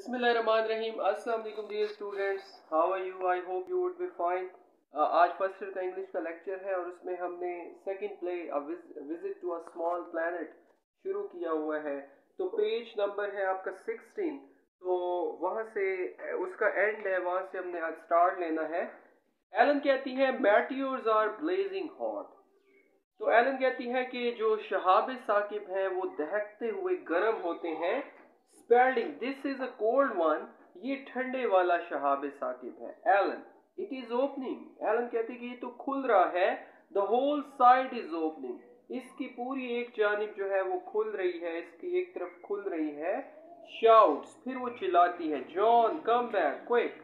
बिस्मिल्लाहिर्रहमानिर्रहीम। अस्सलाम वालेकुम dear students, how are you? I hope you would be fine. आज फर्स्ट ईयर का इंग्लिश का लेक्चर है और उसमें हमने second play visit to a small planet शुरू किया हुआ है। तो पेज नंबर है आपका 16, तो वहाँ से उसका एंड है, वहाँ से हमने आज स्टार्ट लेना है। एलन कहती है मेटियोर्स आर ब्लेजिंग हॉट। तो एलन कहती है कि जो शहाब साकिब हैं वो दहकते हुए गर्म होते हैं। Spelding this is a cold one, ये ठंडे वाला शहाब साकिब है। Ellen it is opening, Ellen कहती है कि ये तो खुल रहा है। The whole side is opening, इसकी पूरी एक जानिब जो है वो खुल रही है, इसकी एक तरफ खुल रही है। शाउट्स, फिर वो चिल्लाती है जॉन कम बैक क्विक,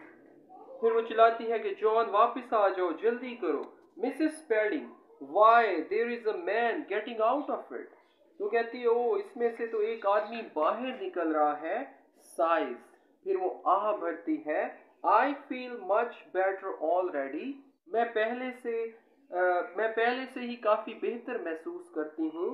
फिर वो चिल्लाती है कि जॉन वापस आ जाओ, जल्दी करो। Mrs Spelding why there is a man getting out of it. तो कहती है ओ इसमें से तो एक आदमी बाहर निकल रहा है। साइज, फिर वो आह भरती है। I feel much better already, मैं पहले से ही काफी बेहतर महसूस करती हूँ।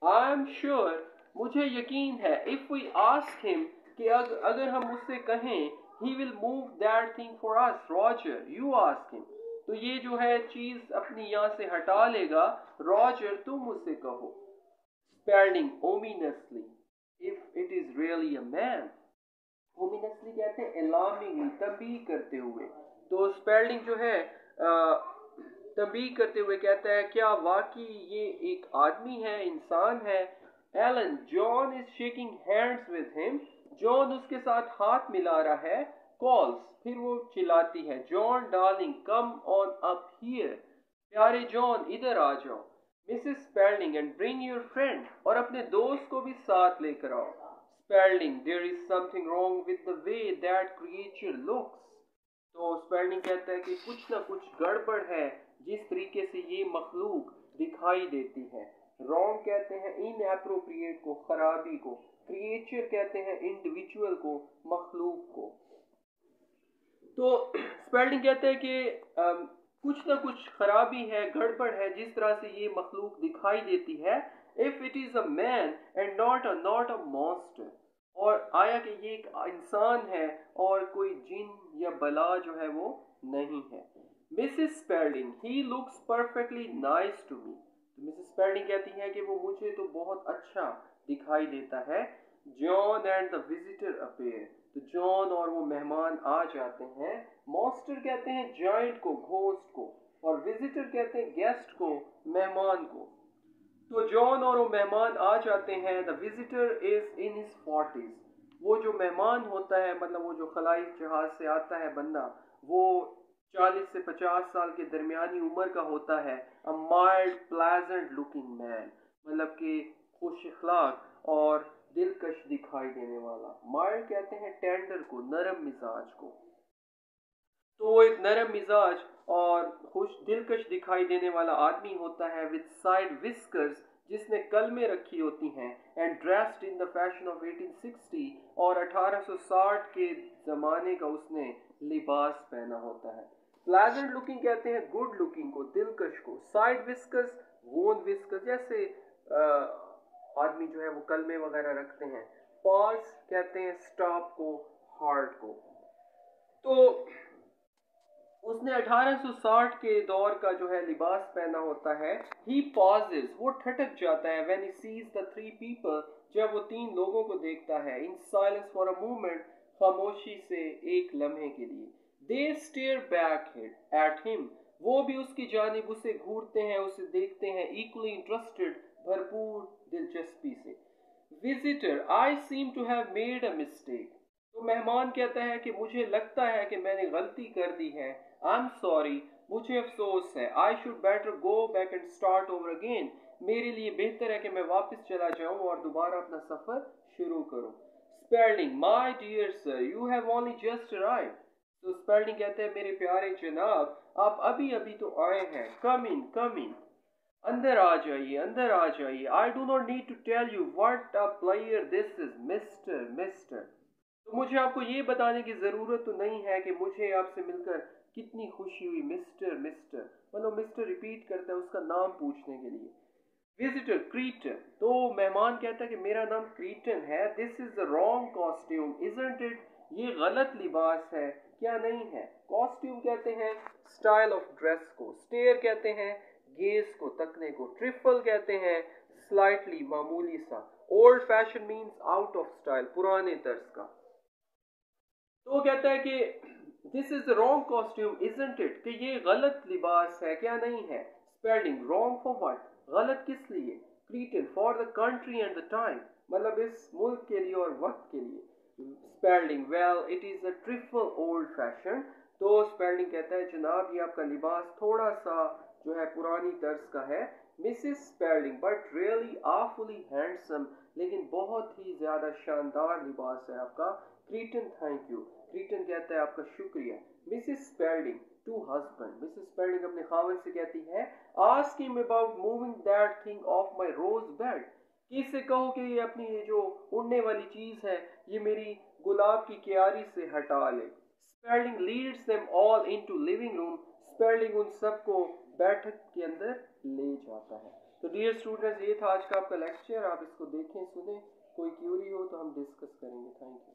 आई एम श्योर, मुझे यकीन है। इफ वी आस्क हिम, कि अगर हम उससे कहें, he will move that thing for us Roger, you ask him, तो ये जो है चीज अपनी यहाँ से हटा लेगा। रॉजर तुम उससे कहो। Spalding ominously, if it is really a man। ominously कहते हैं alarmingly, तंबीह करते हुए। तो स्पेल्डिंग जो है तंबीह करते हुए कहता है क्या वाकई ये एक आदमी है, इंसान है। Ellen John is shaking hands with him, John उसके साथ हाथ मिला रहा है। कॉल्स, फिर वो चिल्लाती है John darling come on up here, प्यारे जॉन इधर आ जाओ। Mrs Spelding and bring your friend, और अपने दोस्त को भी साथ लेकर आओ। Spelding there is something wrong with the way that creature looks. तो स्पेल्डिंग कहता है कि कुछ ना कुछ गड़बड़ है जिस तरीके से ये मखलूक दिखाई देती है। रॉन्ग कहते हैं इनएप्रोप्रिएट को, खराबी को। क्रिएचर कहते हैं इंडिविजुअल को, मखलूक को। तो स्पेल्डिंग कहते हैं कि कुछ ना कुछ खराबी है, गड़बड़ है जिस तरह से ये मखलूक दिखाई देती है। If it is a man and not a monster, और आया कि ये एक इंसान है और कोई जिन या बला जो है वो नहीं है। Mrs Spelding he looks perfectly nice to me. तो मिसेस स्पेल्डिंग कहती है कि वो मुझे तो बहुत अच्छा दिखाई देता है। John and the visitor appear, तो जॉन और वो मेहमान आ जाते हैं। मॉन्स्टर कहते हैं जायंट को, घोस्ट को, और विजिटर कहते हैं गेस्ट को, मेहमान को। तो जॉन और वो मेहमान आ जाते हैं। The visitor is in his 40s, वो जो मेहमान होता है, मतलब वो जो खलाई जहाज से आता है बंदा, वो 40 से 50 साल के दरमियानी उम्र का होता है। A mild pleasant looking man, मतलब कि खुश अखलाक और दिलकश दिखाई देने वाला। माइल्ड कहते हैं टेंडर को, नरम मिजाज को। तो वो एक नरम मिजाज और खुश दिलकश दिखाई देने वाला आदमी होता है। विद साइड विस्कर्स, जिसने कलमें रखी होती हैं। And dressed in the fashion of 1860, और 1860 के जमाने का उसने लिबास पहना होता है। प्लेजेंट लुकिंग कहते हैं गुड लुकिंग को, दिलकश को। साइड विस्कर्स, वोन विस्कर्स, जैसे आदमी जो है वो कलमे वगैरह रखते हैं। पॉज कहते हैं स्टॉप को, हार्ट को। तो उसने 1860 के दौर का जो है लिबास पहना होता है। ही पॉजेस, वो ठटक जाता है। When he sees the three people, जब वो तीन लोगों को देखता है। In silence for a moment, खामोशी से एक लम्हे के लिए। दे स्टेयर बैक एट हिम, वो भी उसकी जानिब उसे घूरते हैं, उसे देखते हैं। इक्वली इंटरेस्टेड, भरपूर दिलचस्पी से। Visitor I seem to have made a mistake, तो मेहमान कहता है कि मुझे लगता है कि मैंने गलती कर दी है। आई एम सॉरी, मुझे अफसोस है। I should better go back and start over again, मेरे लिए बेहतर है कि मैं वापस चला जाऊं और दोबारा अपना सफर शुरू करूं। Spelding my dear sir you have only just arrived. तो स्पेल्डिंग कहते हैं मेरे प्यारे जनाब, आप अभी अभी तो आए हैं। कम इन कम इन, अंदर आ जाइए, अंदर आ जाइए। I do not need to tell you what a player this is mister mister. तो मुझे आपको ये बताने की ज़रूरत तो नहीं है कि मुझे आपसे मिलकर कितनी खुशी हुई। मिस्टर मिस्टर, मतलब मिस्टर रिपीट करता है उसका नाम पूछने के लिए। विजिटर क्रीटन, तो मेहमान कहता है कि मेरा नाम क्रीटन है। This is the wrong costume isn't it, ये गलत लिबास है क्या नहीं है। कॉस्ट्यूम कहते हैं स्टाइल ऑफ ड्रेस को, स्टेयर कहते हैं गेज को, तकने को, ट्रिफल कहते हैं स्लाइटली मामूली सा, old fashion means out of style पुराने तर्ज का। तो वो कहता है कि this is the wrong costume isn't it, कि ये गलत लिबास है क्या नहीं है। स्पेलिंग रॉन्ग फॉर व्हाट, गलत किस लिए। Cretin for the country and the time, मतलब इस मुल्क के लिए और वक्त के लिए। Spelling well it is a trifle old fashion, तो स्पेलिंग कहता है जनाब ये आपका लिबास थोड़ा सा जो है पुरानी तर्ज का है। Mrs spelling but really awfully handsome, लेकिन बहुत ही ज्यादा शानदार लिबास है आपका। क्रीटन थैंक यू, क्रीटन कहता है आपका शुक्रिया। Mrs Spelding to husband, Mrs Spelding अपने खाविंद से कहती है ask him about moving that thing off my rose bed, कि इससे कहो कि ये अपनी ये जो उड़ने वाली चीज है ये मेरी गुलाब की क्यारी से हटा ले। Spelding leads them all into living room, Spelding उन सबको बैठक के अंदर ले जाता है। तो डियर स्टूडेंट्स ये था आज का आपका लेक्चर, आप इसको देखें सुने, कोई क्यूरी हो तो हम डिस्कस करेंगे। Thank you.